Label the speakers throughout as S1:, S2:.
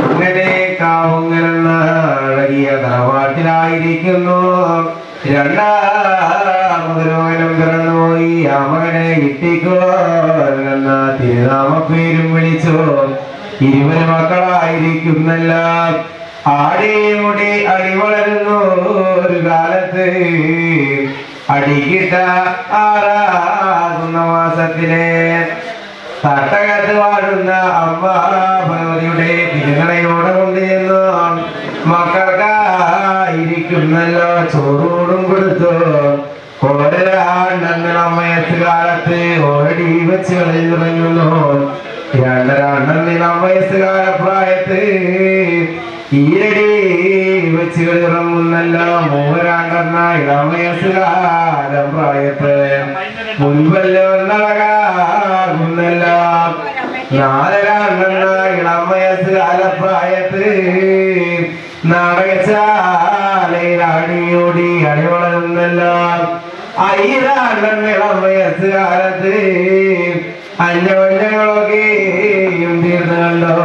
S1: അങ്ങനെ കാവുങ്ങലെന്ന അഴകിയ തറവാട്ടിലായിരിക്കുന്നു. രണ്ടാമതൊരുവനും പിറന്നുപോയി. ആ മകനെ ഇട്ടിക്കോ എന്ന തിരുനാമ പേരും വിളിച്ചു. 20 മക്കളായിരിക്കുന്നല്ല. ആടിമുടി അടി വളരുന്നു. ഒരു കാലത്ത് അടിക്കിട്ട 6 മാസത്തിലെ തട്ടകത്ത് വാഴുന്ന അമ്മ ഭഗവതിയുടെ തിരുനടയോടെ കൊണ്ടുചെന്നു. മക്കൾക്കായിരിക്കുന്നല്ലോ ചോറൂടും കൊടുത്തു. വയസ്സുകാലത്ത് ഓടി വെച്ച് കളി തുടങ്ങുന്നു. 2 വയസ്സുകാല പ്രായത്ത് ഈരടി വെച്ച് കളി തുടങ്ങുന്നല്ലോ. 3 വയസ്സുകാലം പ്രായത്ത് മുൻപല്ലോ നടകാകുന്നല്ലോ. 4 വയസ്സുകാല പ്രായത്ത് നാടകശാലയിൽ അടിയോടി അടി വളരുന്നല്ലോ. 5 വയസ്സുകാലത്ത് അഞ്ചവഞ്ചങ്ങളൊക്കെയും തീർന്നുണ്ടോ.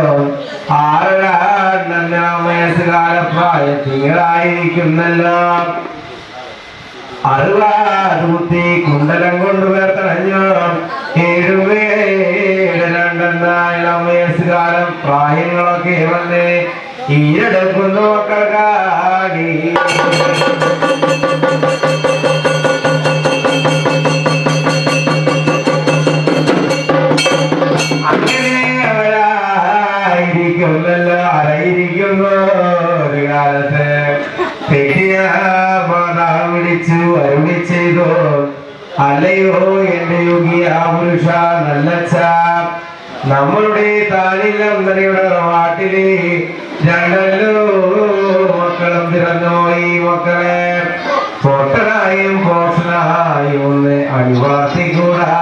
S1: 6 വയസ്സുകാല പ്രായത്തിലായിരിക്കുന്നല്ലോ. 60 കുണ്ടലം കൊണ്ട് വേർത്തണഞ്ഞു. 7 വയസ്സുകാലം പ്രായങ്ങളൊക്കെ വന്ന് ഈരെടുക്കുന്നു മക്കൾക്കാടി. അങ്ങനെ അവരായിരിക്കുന്നല്ലോ. ആരായിരിക്കുന്നു ഒരു കാലത്ത് തെറ്റിയ മാതാവ് വിളിച്ചു അരുളി ചെയ്തു. അല്ലയോ എന്റെ യോഗിയ പുരുഷ നല്ലച്ച, നമ്മളുടെ താലിലമ്മയുടെ നാട്ടില് 2 മക്കളും പിറന്നുപോയി. മക്കളെ പൊട്ടനായും പോഷനായും ഒന്ന് അണിവാസിക്കൂടാ.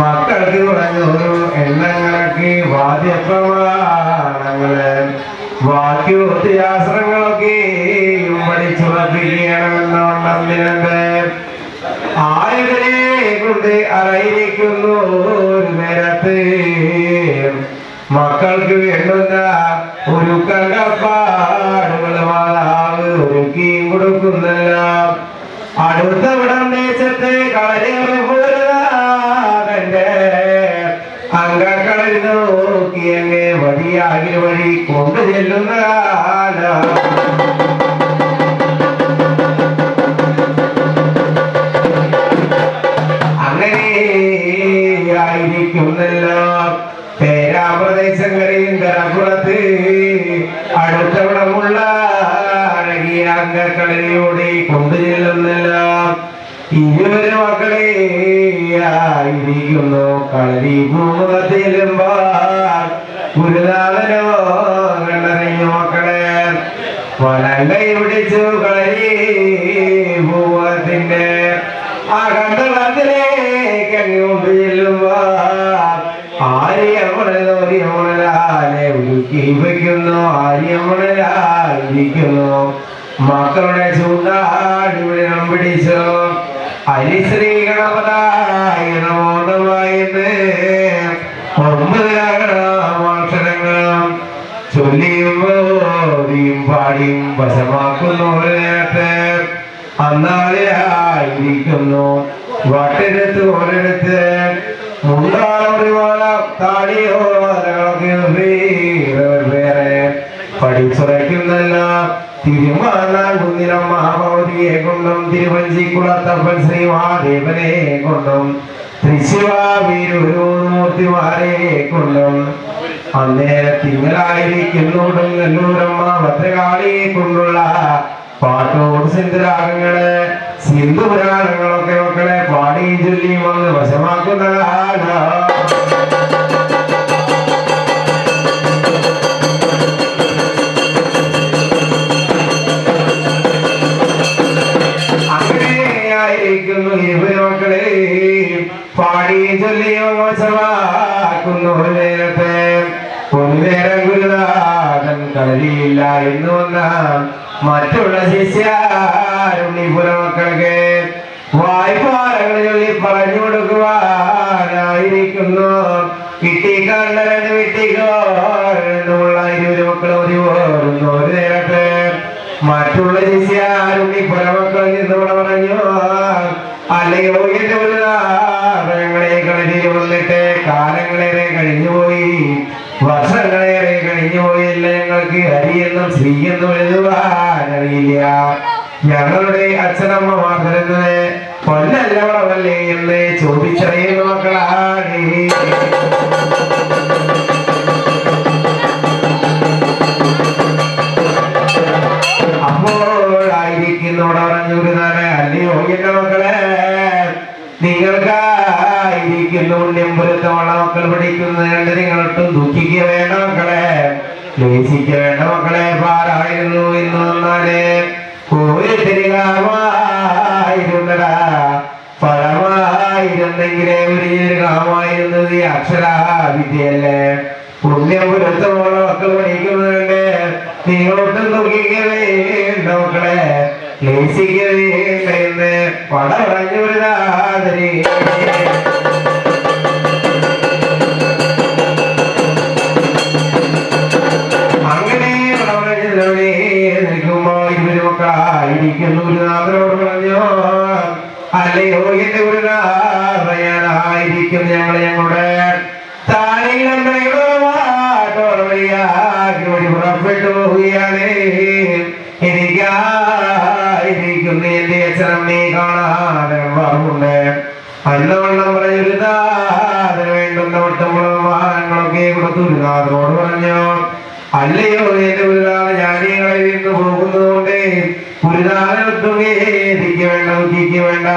S1: മക്കൾക്ക് കുറഞ്ഞൊരു എണ്ണങ്ങൾക്ക് വാദ്യപ്രമാണങ്ങള് വാക്യോത്യാസ്ത്രങ്ങളൊക്കെയും പഠിച്ചുറപ്പിക്കണമെന്നുണ്ടെന്നുണ്ട്. ആയുധനെ കൊണ്ട് അറിയിക്കുന്നു. ഒരു നേരത്ത് മക്കൾക്ക് വേണ്ടുന്ന ഒരു കണ്ടപ്പാടുകൾ മാതാവ് ഒരുക്കിയും കൊടുക്കുന്നല്ല. അടുത്തവിടം ദേശത്ത് കളരേറെ പോരുന്നതന്റെ അംഗക്കളിൽ നോക്കി അങ്ങ് വഴിയാകിൽ വഴി കൊണ്ടു ചെല്ലുന്ന കാലം. അങ്ങനെയായിരിക്കുന്നല്ലോ. പേരാപ്രദേശങ്ങളിൽ കരപ്പുറത്ത് അടുത്തവിടമുള്ള അഴകിയ അംഗക്കളിലൂടെ കൊണ്ടു ചെല്ലുന്നില്ല. 20 മക്കളെ ആയിരിക്കുന്നു. കളരി ഭൂമുഖത്തിലുമ്പോൾ ഗുരുനാഥനോ കണ്ടറിഞ്ഞു മക്കളെ വലങ്കൈ പിടിച്ചു. കളരി ഭൂമുഖത്തിന്റെ ആ കണ്ടളത്തിലേക്ക് അങ്ങോട്ട് ചെല്ലുമ്പോ ആര്യമ്മണലാലെ ഉരുക്കി വയ്ക്കുന്നു. ആര്യമ്മണലായിരിക്കുന്നു. മക്കളുടെ ചൂണ്ടാടിവിടം പിടിച്ചു. ഹരിശ്രീ ഗണപതായ നമോദമായെന്ന് 9 അക്ഷരങ്ങളും ചൊല്ലിയും ഓതിയും പാടിയും വശമാക്കുന്നു. നേരത്തെ അന്നാളിലായിരിക്കുന്നു. വട്ടെടുത്ത് ഒരിടത്ത് മുണ്ടാളൊരുവാള താടിയോ വേറെ പഠിച്ചുറയ്ക്കുന്നല്ല. തിരുമാനാൻ കുന്നിരം മഹാഭഗവതിയെ കൊണ്ടും തിരുവഞ്ചിക്കുളത്തപ്പൻ ശ്രീമഹാദേവനെ കൊണ്ടും തൃശ്ശിവാമൂർത്തിമാരെ കൊണ്ടും അന്നേരത്തിങ്ങളായിരിക്കുന്നോടും നെല്ലൂരമ്മ ഭദ്രകാളിയെ കൊണ്ടുള്ള പാട്ടോട് സിന്ധുരാഗങ്ങള് സിന്ധുപുരാണങ്ങളൊക്കെ മക്കളെ പാടിയും ചൊല്ലിയും വന്ന് വശമാക്കുന്ന കാലം. അങ്ങനെയായിരിക്കുന്നു 20 മക്കളെ പാടിയും ചൊല്ലിയും വശമാക്കുന്നു. നേരത്തെ ഒരു നേരം ഗുരുനാഥൻ കളരിയില്ല എന്ന് വന്ന മറ്റുള്ള ശിഷ്യാരുണ്ണിപുര മക്കൾക്ക് വായ്പാലകൾ ചൊല്ലി പറഞ്ഞു കൊടുക്കുവാനായിരിക്കുന്നു. കിട്ടിക്കണ്ടരന് വിട്ടിക്കോള്ള 20 മക്കൾ ഒരു നേരത്തെ മറ്റുള്ള ശിഷ്യാരുണ്ണിപുര മക്കൾ നിന്നിവിടെ പറഞ്ഞു, അല്ലയോ എന്റെ ഒരു ഞങ്ങളെ കളിയിൽ വന്നിട്ട് കാലങ്ങളേറെ കഴിഞ്ഞുപോയി, വർഷങ്ങളേറെ കഴിഞ്ഞുപോയില്ല. ഞങ്ങൾക്ക് ഹരിയെന്നും ശ്രീയെന്നും എഴുതുവാൻ അറിയില്ല. ഞങ്ങളുടെ അച്ഛനമ്മമാർ തരുന്നത് പൊന്നല്ല വളവല്ലേ എന്ന് ചോദിച്ചറിയുന്ന മക്കളാണ്. അപ്പോഴായിരിക്കുന്നോടെ പറഞ്ഞൊരു നാളെ, അല്ലയോ എന്റെ മക്കളെ, നിങ്ങൾക്കായിരിക്കുന്നു പുണ്യംപുരത്തുള്ള മക്കൾ പഠിക്കുന്നത് കണ്ട് നിങ്ങളൊട്ടും ദുഃഖിക്കുക വേണ്ട മക്കളെ, ക്ലേശിക്ക വേണ്ട മക്കളെ. പാരായിരുന്നു എന്ന് വന്നാല് കോരിത്തിരികാമായിരുന്നടാ, ഫലമായിരുന്നെങ്കിലേ ഒരു കാമായിരുന്നത് ഈ അക്ഷരാവിദ്യയല്ലേ. പുണ്യപുരത്തുള്ള മക്കൾ പഠിക്കുന്നുണ്ട്, നിങ്ങളൊട്ടും ദുഃഖിക്കുക വേണ്ട മക്കളെ, ക്ലേശിക്ക വേണ്ട എന്ന് പട പറഞ്ഞു ഒരു നാദരി. അങ്ങനെ നിൽക്കുമ്പോ 20 മക്കളായിരിക്കുന്നു. ഒരു നാഥനോട് പറഞ്ഞു, അല്ലയോ എന്റെ ഒരു നാഥനായിരിക്കും, ഞങ്ങളുടെ താഴെയോടി പുറപ്പെട്ടു പോവുകയാണ്. എനിക്കായിരിക്കുന്നു എന്റെ അച്ഛനം നീ കാണാതെ പറഞ്ഞുണ്ട്. അന്നവണ്ണം പറഞ്ഞൊരു നാഥന് വേണ്ടുന്ന ഒട്ടമുള്ള വാഹനങ്ങളൊക്കെ കൊടുത്തു. ഒരു നാഥനോട് പറഞ്ഞു, അല്ലയോ എന്റെ ഗുരുനാഥ, ഞാൻ നിങ്ങളെ നിന്ന് പോകുന്നതുകൊണ്ട് ഗുരുനാഥനൊട്ടും വേദിക്ക് വേണ്ട, ദുഃഖിക്ക് വേണ്ട.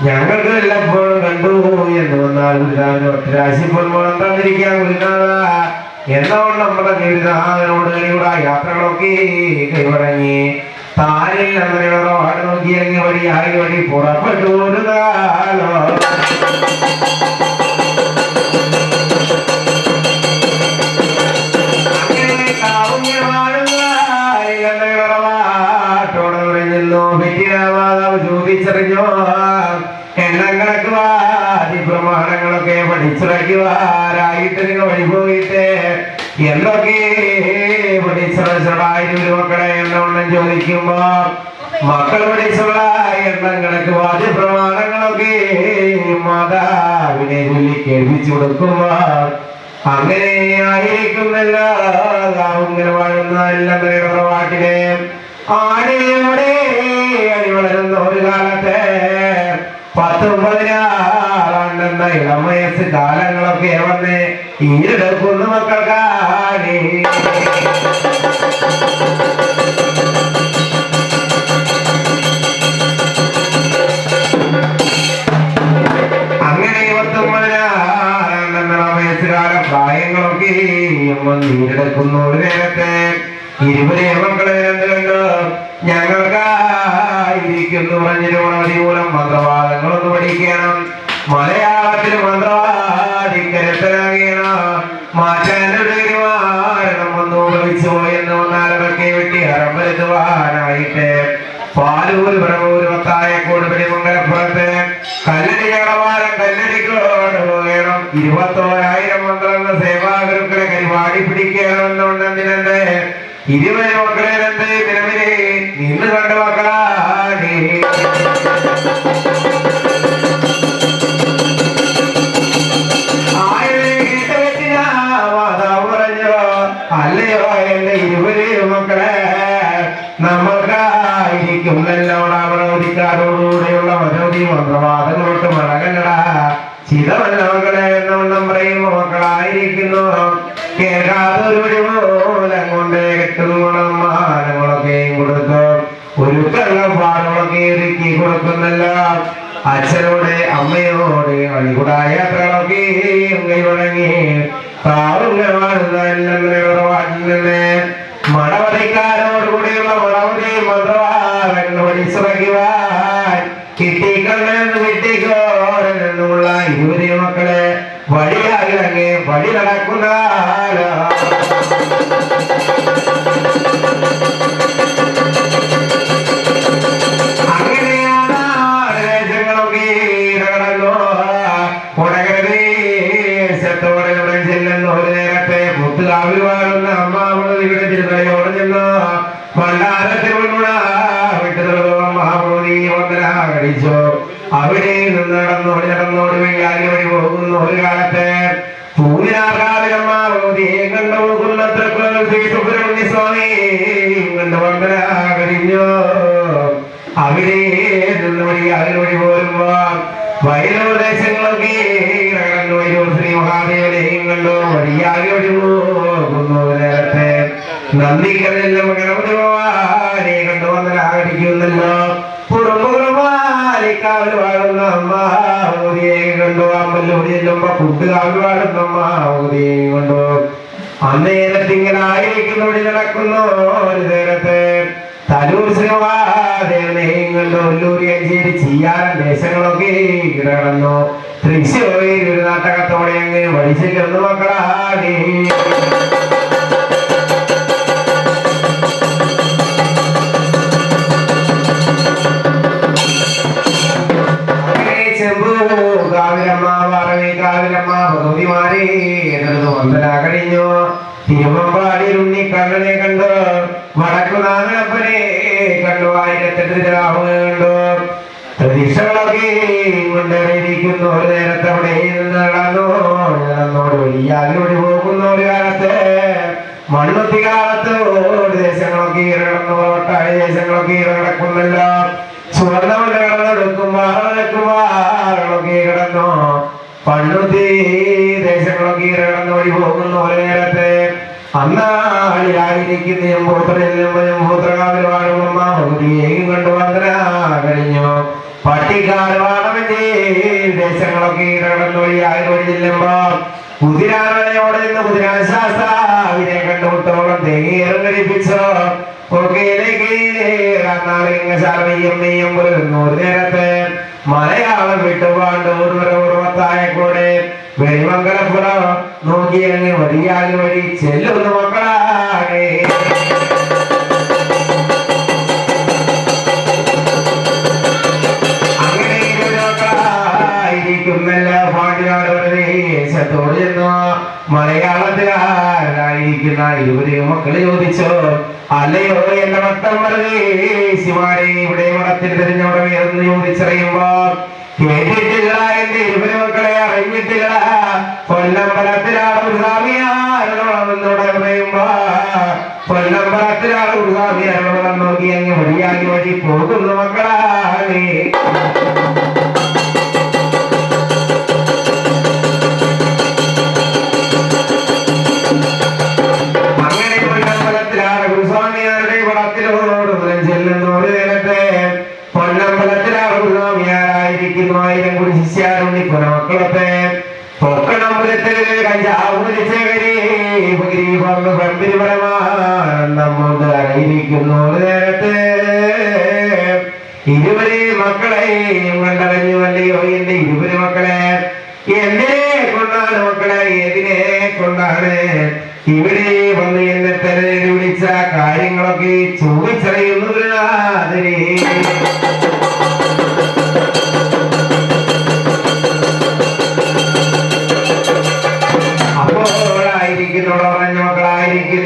S1: ഞങ്ങൾക്ക് എല്ലപ്പോഴും കണ്ടു എന്ന് വന്നാൽ ഗുരുനാഥന് ഒറ്റരാശിപ്പോൾ മോളം തന്നിരിക്കാം ഗുരുനാഥ എന്നവണ്ണം പറഞ്ഞ ഗുരുനാഥനോട് കളിയുടെ യാത്രകളൊക്കെ കൈവടങ്ങി താനിൽ അങ്ങനെയുള്ള വാട് നോക്കിയങ്ങി വഴി പുറപ്പെട്ടു. ഒരു നാളോ ചോദിച്ചറിഞ്ഞോ എണ്ണങ്ങളൊക്കെ പ്രമാണങ്ങളൊക്കെ പഠിച്ചിറക്കുവാരായിട്ട് നിങ്ങൾ വഴി പോയിട്ട് എന്തൊക്കെ പഠിച്ചിറച്ചടായി ഒരു മക്കളെ എന്നൊന്നും ചോദിക്കുമ്പോ മക്കൾ പഠിച്ചുള്ള എണ്ണങ്ങൾക്ക് വാദ്യപ്രമാണങ്ങളൊക്കെ മാതാവിനെ ചൊല്ലി കേൾപ്പിച്ചു കൊടുക്കുമ്പോ അങ്ങനെ ആയിരിക്കുന്നല്ല ഇങ്ങനെ വാഴുന്ന എല്ലാം പാട്ടിലെ ആടിയുടെ അടി വളരുന്ന ഒരു കാലത്ത് 10-14 ഇളം വയസ്സ് കാലങ്ങളൊക്കെ വന്ന് ഈരെടുക്കുന്ന മക്കൾക്കാണ്. അങ്ങനെ 10-14 വയസ്സുകാല പ്രായങ്ങളൊക്കെ ഈരെടുക്കുന്ന ഒരു നേരത്തെ 20 മക്കളെ കണ്ടു ഞങ്ങൾക്കായിരിക്കുന്നു പറഞ്ഞിരുമൂലം മന്ത്രവാദങ്ങളൊന്ന് പഠിക്കണം, മലയാളത്തിൽ മന്ത്രവാദിക്കരത്തരാകണം, മാറ്റാനും വന്നു ഉപയോഗിച്ചു എന്ന് വന്നാലൊക്കെ വെട്ടി ഹരം വരുത്തുവാനായിട്ട് പാലൂർ ബ്രഹ്മൂർ വത്തായക്കോട് വെളിമംഗലപ്പുറത്ത് കല്ലടി ചടവാരം കല്ലടിക്കോട് പോകണം. 21,000 മന്ത്രങ്ങൾ സേവാഗുരുക്കളെ കരിവാടി പിടിക്കണമെന്നുണ്ടെന്നിനെ 20 മക്കളെ നിലവിലെ നിന്ന് കണ്ട മക്കളാണ്. മാതാവ് പറഞ്ഞു, അല്ലയോ എന്റെ 20 മക്കളെ, നമ്മൾക്കായിരിക്കും നല്ലോണാമനോദിക്കാരോടുകൂടെയുള്ള മനോദി മന്ത്രവാദങ്ങളോട്ട് മടങ്ങല്ലടാ. ചിതമല്ല മക്കളെ എന്നവണ്ണം പറയുമ്പോ മക്കളായിരിക്കുന്നു കേൾക്കാതൊരു മൂലം കൊണ്ട് കെട്ടുമാനങ്ങളൊക്കെയും കൊടുത്തു. ഒരു കള്ളപ്പാടുകളൊക്കെ ഒരുക്കി കൊടുക്കുന്നല്ല. അച്ഛനോട് അമ്മയോട് അടികൂടായ യാത്രകളൊക്കെയും കൈവടങ്ങി താവുന്നവാടുന്ന മടവതിക്കാരോട് കൂടിയുള്ള മടവതി മന്ത്രവാദങ്ങൾ പഠിച്ചിറക്കുവാൻ കിട്ടിക്കണ്ണെന്ന് കിട്ടിക്കോരെന്നുള്ള 20 മക്കളെ വഴിയാകിറങ്ങി വഴി നടക്കുന്ന നേരത്തെ മുത്തുകാവിൽ വാഴുന്ന അമ്മാവണതിയുടെ തിരുതലയോടെ ചെന്ന് ഭണ്ഡാരത്തിൽ മഹാമോദി വന്ദന കഴിച്ചു. അവിടെ നിന്ന് നടന്നോടി വെള്ളാലി വഴി പോകുന്ന ഒരു കാലത്ത് പൂവിനാകാവിലമ്മാവോദിയെ കണ്ടു സുബ്രഹ്മണ്യ സ്വാമി കണ്ടു വന്ദന കഴിഞ്ഞു. അവിടെ നിന്ന് വഴി അതിലൊഴി പോരുമ്പോ വയലൂർ ദേശങ്ങളൊക്കെ കടന്നു. വയലൂർ ശ്രീ മഹാദേവനെയും കണ്ടു വഴിയാകെ വഴി പോകുന്നു. നേരത്തെ നന്ദിക്കതെല്ലാം ഗണപതി ഭഗവാനെ കണ്ടു വന്ദന കഴിക്കുന്നല്ലോ. കുറുമ്പുകുറുമാലിക്കാവിൽ വാഴുന്ന അമ്മാവോദിയെ കണ്ടു. അമ്പല്ലൂടി ചെല്ലുമ്പോ കുട്ടുകാവിൽ വാഴുന്ന അമ്മാവോദിയെ കണ്ടു. അന്നേരത്തിങ്ങനായിരിക്കുന്നോടി നടക്കുന്നു. ഒരു നേരത്തെ തലൂർ ശ്രീമഹാദേവനെയും കണ്ടു. ഒല്ലൂരി അഞ്ചേരി ചെയ്യാൻ ദേശങ്ങളൊക്കെ കിടന്നു. തൃശ്ശൂരിൽ ഒരു നാട്ടകത്തോടെ അങ്ങ് വഴിച്ചു കിടന്നു മക്കളാടി. ഭഗവതിമാരെ വന്ദന കഴിഞ്ഞു. തിരുവമ്പാടിയിൽ ഉണ്ണിക്കണ്ണനെ കണ്ടു. വടക്കുനാഥനപ്പനെ കണ്ടു. 1008 രാഹുവിനെ കണ്ടു. പ്രതീക്ഷകളൊക്കെ കൊണ്ടേറിയിരിക്കുന്നു. ഒരു നേരത്തെ അവിടെ നടന്നോട് വലിയാതിലൂടെ പോകുന്ന ഒരു കാലത്ത് മണ്ണുത്തി കാലത്ത് ഒരു ദേശങ്ങളൊക്കെ കിടന്നു. ഒട്ടായ ദേശങ്ങളൊക്കെ കിടക്കുന്നല്ലോ. ചുവന്നവന്റെ കടന്നെടുക്കുമ്പോഴൊക്കെ കിടന്നു. പണ്ണുത്തി ദേശങ്ങളൊക്കെ കിടന്നു വഴി പോകുന്ന ഒരു നേരത്തെ അന്നാളിലായിരിക്കുന്ന മൂത്രകാവിൽ വാഴുമ്പ ഭഗവതിയെയും കണ്ടു വന്ദന കഴിഞ്ഞു. പട്ടിക്കാട് വാണമെങ്കിൽ ദേശങ്ങളൊക്കെ കിടന്നു വഴി ആയിരം ചെല്ലുമ്പോ കുതിരാനയോടെ നിന്ന് കുതിരാശാസ്താവിനെ കണ്ടുമുട്ടോളം തേങ്ങേറും കഴിപ്പിച്ചോ. ഒരു നേരത്തെ മലയാളം വിട്ടുപാണ്ട് ഉർവത്തായ കൂടെ വെളിമംഗലപ്പുറം നോക്കിയങ്ങ് വഴിയാകി വഴി ചെല്ലുന്ന മക്കളാകെ. അങ്ങനെ മക്കളായിരിക്കുന്നല്ല പാണ്ടിനാട് ദേശത്തോട് ചെന്നു. മലയാളത്തിലായിരിക്കുന്ന 20 മക്കള് ചോദിച്ചു, അല്ലയോ എന്റെ മത്തം ശിവാരെ ഇവിടെ മഠത്തിൽ തിരിഞ്ഞോടമേന്ന് ചോദിച്ചറിയുമ്പോ കേട്ടിട്ടില്ല. എന്റെ 20 മക്കളെ അറിഞ്ഞിട്ടില്ല. കൊല്ലമ്പലത്തിലാണ് ഒരു സ്വാമിയാരോടെ പറയുമ്പോ കൊല്ലമ്പലത്തിലാണ് ഒരു സ്വാമിയാരോടെ നോക്കി അങ്ങ് വഴിയാകി വഴി പോകുന്നു മക്കളാണ്. മക്കളത്തെ പൊക്കണമ്പലത്തിൽ അറിയിരിക്കുന്നു. നേരത്തെ 20 മക്കളെയും കണ്ടറിഞ്ഞുവല്ലയോ എന്റെ 20 മക്കളെ. എന്തിനെ കൊണ്ടാണ് മക്കളെ, ഏതിനെ കൊണ്ടാണ് ഇവിടെ വന്ന് എന്നെ തെരഞ്ഞു വിളിച്ച കാര്യങ്ങളൊക്കെ ചോദിച്ചറിയുന്നതിനാതിരി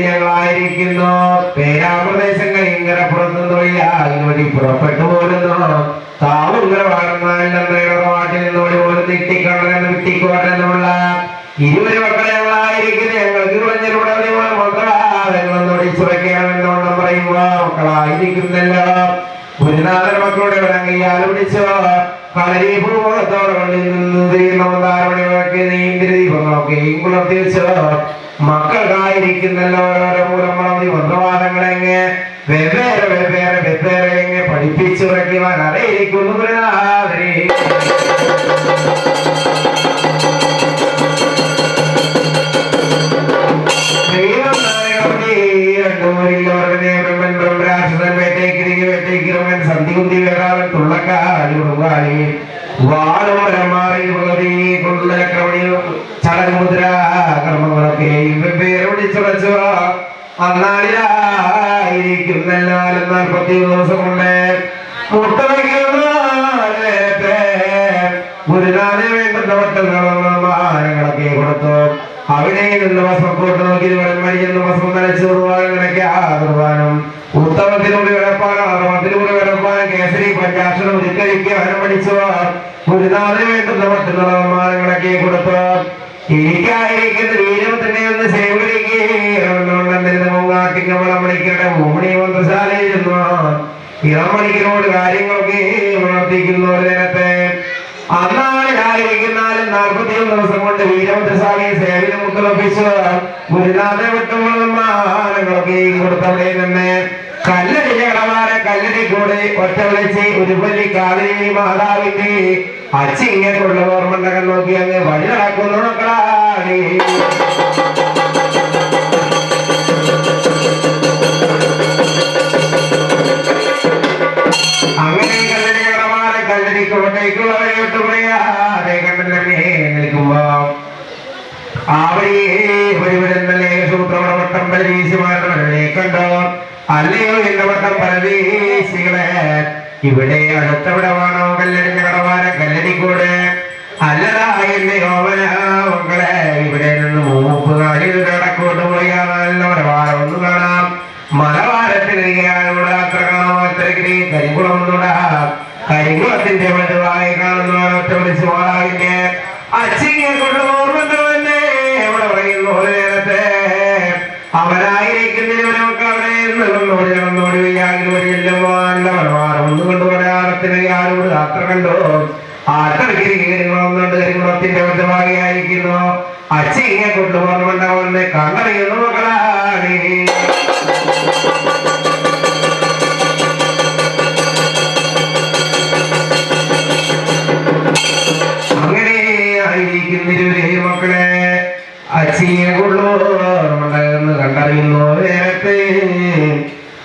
S1: ഞങ്ങളായിരിക്കുന്നു. പേരാപ്രദേശങ്ങൾ ഇങ്ങനെ പുറത്തുനിന്ന് വഴി പുറപ്പെട്ടു പോരുന്നു. താവുങ്കര വാട്ടിൽ നിന്നോടി പോലും നിട്ടിക്കണ്ടെന്ന് വിട്ടിക്കോട്ടെന്നുള്ള 20 മക്കളെ ഞങ്ങളായിരിക്കുന്നു. ഞങ്ങൾക്ക് കുറഞ്ഞിലൂടെ മന്ത്രവാദങ്ങളൊന്നോടി സുരക്കണമെന്നോണം പറയുമ്പോ മക്കളായിരിക്കുന്നല്ലോ. ഗുരുനാഥൻ മക്കളുടെ വിലങ്കയ്യാൽ പിടിച്ചോ. കളരി ഭൂമുഖത്തോടെ കൊണ്ടിൽ നിന്ന് തീർന്നവന്താരമണികളൊക്കെ നീന്തിരി ദീപങ്ങളൊക്കെയും കുളർത്തിവെച്ചോ. മക്കൾക്കായിരിക്കുന്നല്ലോ ഓരോരോ മൂലമുളി മന്ത്രവാദങ്ങളെങ്ങ് വെവ്വേറെ പഠിപ്പിച്ചുറക്കിവാൻ അറിയിരിക്കുന്നു. ഗുരുനാഥനെ സന്ധികുന്തി വേറാവൻ തുള്ളക്കാലി ഉറുങ്കാലി വാളുമരമാറി കൊണ്ടുള്ള ചക്രമണിയും ചടമുദ്ര കർമ്മങ്ങളൊക്കെ വെവ്വേറൊടിച്ചുറച്ചു. അന്നാളിലായിരിക്കുന്നെല്ലാലും 40 ദിവസം കൊണ്ട് മുട്ടവയ്ക്കുന്നേ ഗുരുനാഥന് വേണ്ടുന്ന വട്ടങ്ങളൊക്കെ കൊടുത്തു. അവിടെ നിന്ന് വസ്ത്രത്തോട്ട് നോക്കി മരിയെന്ന് വസ്ത്രം നനച്ചു കുർബാനും ഉത്തമത്തിലൂടെ കിടപ്പാനും അറമത്തിലൂടെ കിടപ്പാനും കേസരി പഞ്ചാക്ഷരം ഉരുക്കരിക്കാനും പഠിച്ചു ഗുരുനാഥന് വേണ്ടുന്ന മറ്റുള്ള ബഹുമാനങ്ങളൊക്കെ കൊടുത്തു എനിക്കായിരിക്കുന്ന വീരവത്തിനെ ഒന്ന് സേവകരിക്കുകയും മൂങ്ങാട്ടിക്കമളമണിക്കരുടെ മൂമണി മന്ത്രശാലയിരുന്നു ഇളമണിക്കനോട് കാര്യങ്ങളൊക്കെ പ്രവർത്തിക്കുന്ന ഒരു നേരത്തെ അന്നാളിലായിരിക്കുന്ന 41 ദിവസം കൊണ്ട് വീരഭദ്രസ്വാമിയെ സേവനം മുക്കളൊപ്പിച്ചു ഗുരുനാഥ വിട്ടുമാനങ്ങളൊക്കെ കൊടുത്തവിടെ നിന്ന് കല്ലടിച്ച കടവാര കല്ലടി കൂടെ ഒറ്റ വിളിച്ച് ഒരുപല്ലി കാളിനി മാതാവിന്റെ അച്ചിങ്ങക്കുള്ള ഓർമ്മണ്ടകൾ നോക്കി അങ്ങ് വഴി നടക്കുന്നു മക്കളാടി അങ്ങനെ കല്ലടി കടവാര കല്ലടി കോട്ടയ്ക്കുള്ള വഴിയോട്ട് പറയാതെ കണ്ടല്ലേ നിൽക്കുമ്പോ ആവഴിയേ വഴിവിടുന്നല്ലേ സൂത്രവട്ടം പരവീശിമാരുടെ കണ്ടോ അല്ലയോ എന്റെ വട്ടം പരവീശികളെ ഇവിടെ അടുത്തവിടമാണോ കല്ലടിഞ്ഞ കടവാര കല്ലടിക്കൂട് അല്ലടാ എന്റെ ഓമന മക്കളെ ഇവിടെ നിന്ന് 30 നാളിൽ കടക്കോട്ട് പോയി നല്ല മലവാരം ഒന്ന് കാണാം മലവാരത്തിൽ അത്ര കാണാം അത്രയ്ക്ക് കരികുളം ഒന്നുടാ കരികുളത്തിന്റെ വലുതായി കാണുന്ന ഒറ്റ വിളിച്ചു മാതാവിന്റെ അച്ചിങ്ങെ കൊണ്ട് ഓർമ്മ എവിടെ പറയുന്നു ഒരു നേരത്തെ അവനായിരിക്കുന്നതിനൊക്കെ അവിടെ നിന്നോടി നടന്നോടി വയ്യാകില്ലോ നല്ല മലവാരം ഒന്ന് കൊണ്ട് പറയാറത്തിന് ആരോട് യാത്ര കണ്ടോ ആട്ടർക്കിരിക്കുന്നൊന്നുണ്ട് കരികുളത്തിന്റെ വലുതായിരിക്കുന്നു അച്ചിങ്ങെ കൊണ്ട് ഓർമ്മണ്ടാവുന്ന കണ്ടറിയുന്നു മക്കളാണ് മക്കളെ അച്ചിയെ കൊള്ളോർമ്മണ്ടെന്ന് കണ്ടറിയുന്നു നേരത്തെ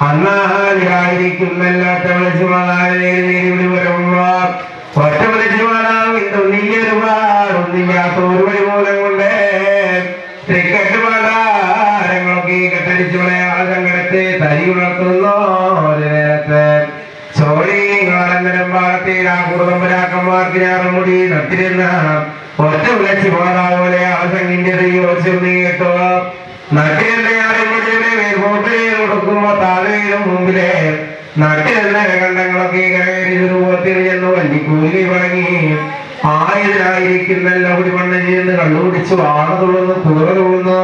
S1: അന്നാലിയായിരിക്കുന്നല്ലാത്ത വിളിച്ചു മാതാവിനെ വരുമ്പോ ഒറ്റ വിളിച്ചു മാതാവിന്റെ ഒന്നില്ലാത്ത ഒരു വഴി മൂലം കൊണ്ട് ക്രിക്കറ്റ് മാതാരങ്ങളൊക്കെ കെട്ടടിച്ചു മലയാള സങ്കടത്തെ തരി ഉണർത്തുന്നു ഒരു നേരത്തെ ചോളിയും പാടത്തെ ആ കുറുതമ്പരാക്കന്മാർക്ക് ഞാറുമുടി നട്ടിരുന്ന ഒറ്റ വിളച്ചി മാതാവോലെ ആസംഗിന്റെ യോശിർന്ന് കേട്ടോ നട്ടിരുന്ന ഞാറുമുടിയുടെ മേൽപോട്ട് കൊടുക്കുമ്പോ താഴെയും മുമ്പിലെ നട്ടിരുന്ന കണ്ടങ്ങളൊക്കെ കരകയറി രൂപത്തിരിഞ്ഞെന്ന് വല്ലിക്കൂലി തുടങ്ങി ആയതിനായിരിക്കുന്നല്ല കൂടി മണ്ണ് ചെയ്യുന്ന കണ്ണുപിടിച്ചു ആണ തുള്ളുന്നു കുളിർ തുള്ളുന്നു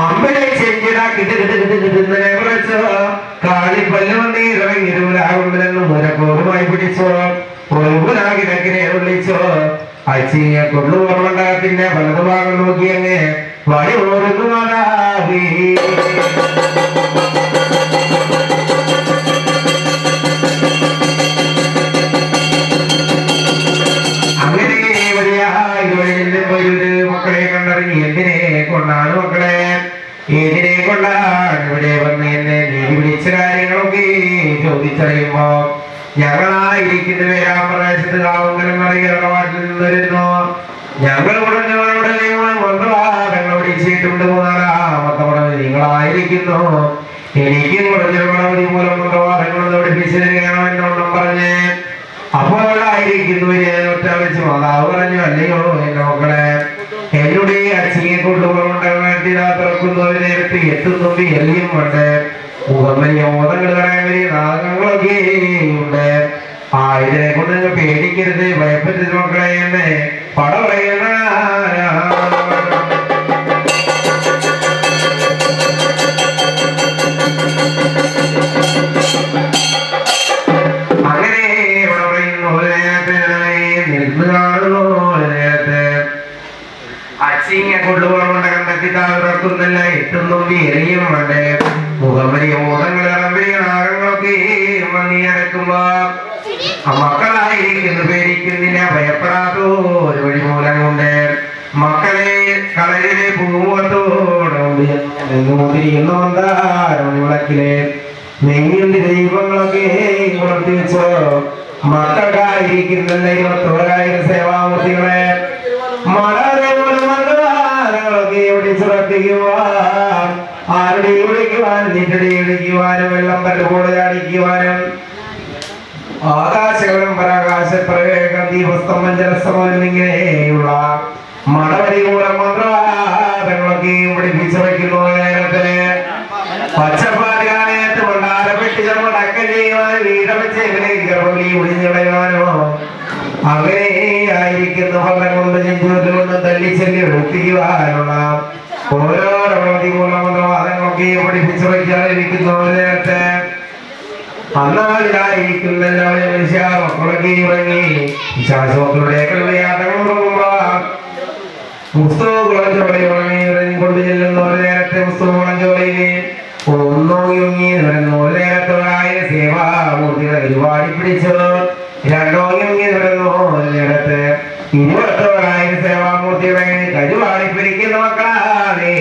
S1: അമ്പലെ ചെഞ്ചിടാ കിട്ടുന്ന കുറച്ച് കാളിപ്പല്ല് വന്നീ ഇറങ്ങിരുവിലാകുമ്പോഴെന്ന് മുരക്കോറുമായി പിടിച്ചോ ഒഴുകുലാകിടക്കിനെ വിളിച്ചോ അച്ചിയെ കൊള്ളു ഓർമ്മണ്ടകത്തിന്റെ വലതു ഭാഗം നോക്കിയങ്ങ് വഴി ഓടുന്നു മാതാവി അങ്ങനെ മക്കളെ കണ്ടറിഞ്ഞ് എന്തിനെ കൊണ്ടാണ് മക്കളെ ഏതിനെ കൊണ്ടാണ് ഇവിടെ വന്ന് എന്നെ നീതി പിടിച്ച കാര്യങ്ങളൊക്കെ ചോദിച്ചറിയുമ്പോ ഞങ്ങളായിരിക്കുന്ന പേരാപ്രദേശത്ത് കാവങ്കലം അറിയാട്ടിൽ നിന്ന് വരുന്നു ഞങ്ങൾ ഉടഞ്ഞവരുടെ മന്ത്രവാദങ്ങൾ പിടിച്ചിട്ടുണ്ട് മൂന്നാമത്തെ നിങ്ങളായിരിക്കുന്നു എനിക്കും കുടഞ്ഞവടി മൂലം മന്ത്രവാദങ്ങൾ പഠിപ്പിച്ചിരിക്കണോ എന്നോണ്ടും പറഞ്ഞ് അപ്പോഴായിരിക്കുന്നു ഒറ്റ വിളിച്ച് മാതാവ് പറഞ്ഞു അല്ലയോ എന്റെ മക്കളെ എന്നോട് അച്ചിയെ കൊണ്ടുപോകേണ്ടി തുറക്കുന്ന ഒരു നേരത്ത് എത്തുന്നുണ്ട് എല്ലിയും ഉണ്ട് മുഖമ്മയോധങ്ങൾ പറയാൻ വലിയ നാഗങ്ങളൊക്കെ ഉണ്ട് ഇതിനെ കൊണ്ട് നിങ്ങൾ പേടിക്കരുത് ഭയപ്പെട്ടിട്ട് മക്കളെ എന്ന് പട പറയുന്ന അങ്ങനെ ഇവിടെ പറയുന്നു ഒരു നേരത്തെ നിന്ന് കാണുന്നു ഒരു നേരത്തെ അച്ചിങ്ങെ കൊണ്ടുപോകേണ്ട കണ്ടെത്തി താഴ്ത്തുന്നില്ല എത്തുന്നും എറിയും വേണ്ടേ മുഖമരിയ ഓതങ്ങൾ ഇറമ്പരിയ നാഗങ്ങളൊക്കെ വന്നിയടക്കുമ്പോ മക്കളായിരിക്കുന്നു പേടിക്കുന്നില്ല ഭയപ്പെടാത്തോ ഒരു വഴി മൂലം കൊണ്ട് മക്കളെ കളരിലെ പൂമുഖത്തോടുകൊണ്ടിരിക്കുന്നു വിളക്കിലെ നെയ്യുണ്ട് ദൈവങ്ങളൊക്കെ ഉണർത്തി വെച്ചോ മക്കൾക്കായിരിക്കുന്ന 21,000 സേവാമൂർത്തികളെ ആരുടെ വിളിക്കുവാനും നിന്റെ വിളിക്കുവാനും വെള്ളം പല്ലുപോലെ ചാടിക്കുവാനും ആകാശങ്ങളും പരാകാശ പ്രവേഗം ദീപസ്തംഭം ജലസ്തംഭം എന്നിങ്ങനെയുള്ള മടവരികൂലം മന്ത്രവാദങ്ങളൊക്കെയും പഠിപ്പിച്ചു വയ്ക്കുന്നു. നേരത്തിന് പച്ചപ്പാടുകാലത്ത് കൊണ്ടാരപ്പെട്ടി ചെറുടക്കം ചെയ്യുവാൻ വീടവച്ച് ഗർഭവലി ഒളിഞ്ഞുകളയുവാനോ അങ്ങനെ ആയിരിക്കുന്ന ഫലം കൊണ്ട് നെഞ്ചുകൊണ്ട് തല്ലിച്ചെല്ലി ഒഴിപ്പിക്കുവാനുള്ള ഓരോ പ്രതികൂല മന്ത്രവാദങ്ങളൊക്കെയും പഠിപ്പിച്ചു വയ്ക്കാതിരിക്കുന്നു. നേരത്തെ അന്നാളിലായിരിക്കുന്ന മനുഷ്യ മക്കളൊക്കെ ഇറങ്ങി ശാശ്വതയുടെ യാത്രകൾ തുടങ്ങുമ്പോ പുസ്തകങ്ങളും ചോളി ഉറങ്ങി കൊണ്ട് ചെല്ലുന്ന ഒരു നേരത്തെ പുസ്തകങ്ങളും ചോളി ഒന്നോങ്ങി വരുന്ന ഒരു നേരത്തെ 1000 സേവാമൂർത്തികളെ ഒരുപാടി പിടിച്ചു. രണ്ടോങ്ങി വരുന്നു ഒരു നേരത്തെ 21,000 സേവാമൂർത്തികളെ കരുവാടി പിടിക്കുന്ന മക്കളാണ്.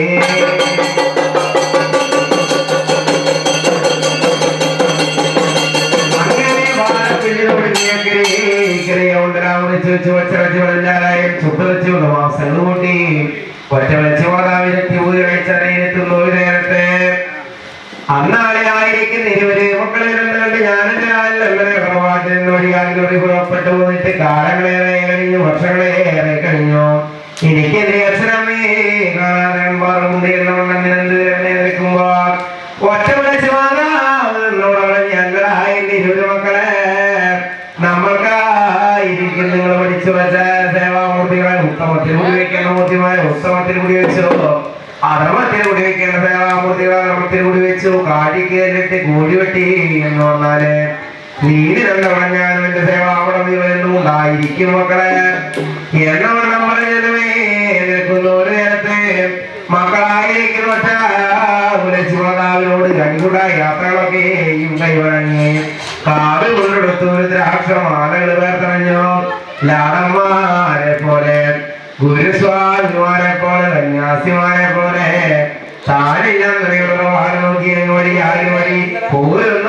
S1: അന്നാളെ ആയിരിക്കുന്ന 20 മക്കളെ കണ്ടുകൊണ്ട് ഞാനെന്റെ പുറപ്പെട്ടു പോയിട്ട് കാലങ്ങളേറെ കഴിഞ്ഞു, വർഷങ്ങളേറെ കഴിഞ്ഞു. എനിക്ക് എന്റെ അച്ഛനമ്മേ കാണാതെ നിൽക്കുമ്പോ ഒറ്റ വിളിച്ചു ഞങ്ങളായ 20 മക്കളെ നമ്മൾക്കായിരിക്കും നിങ്ങൾ പഠിച്ചു വെച്ച സേവാമൂർത്തികളെ ഉത്തമത്തിൽ കുടിവെക്കേണ്ട മൂർത്തിമാരെ ഉത്തമത്തിൽ കുടിവെച്ചു, അധർമ്മത്തിൽ കുടിവെക്കേണ്ട സേവാമൂർത്തികളെ അധർമ്മത്തിൽ കുടിവെച്ചു. കാടി കയറിട്ട് കൂടി വെട്ടി എന്ന് പറഞ്ഞാല് നീതി കണ്ടവണഞ്ഞാലും എന്റെ സേവാവണം എന്നും ഉണ്ടായിരിക്കും മക്കളെ എന്നവണ്ണം പറഞ്ഞതുമേ നിൽക്കുന്ന ഒരു നേരത്തെ മക്കളായിരിക്കുന്ന ശിവകാവിനോട് കണികൂട യാത്രകളൊക്കെയും കൈവഴങ്ങി കാവിൽ കൊണ്ടെടുത്തു. ഒരു ദ്രാക്ഷമാലകൾ പേർത്തണഞ്ഞു. ലാടന്മാരെ പോലെ, ഗുരുസ്വാമിമാരെ പോലെ, സന്യാസിമാരെ പോലെ താഴെ ഞാൻ നോക്കി വഴി ആരും വഴി പോരും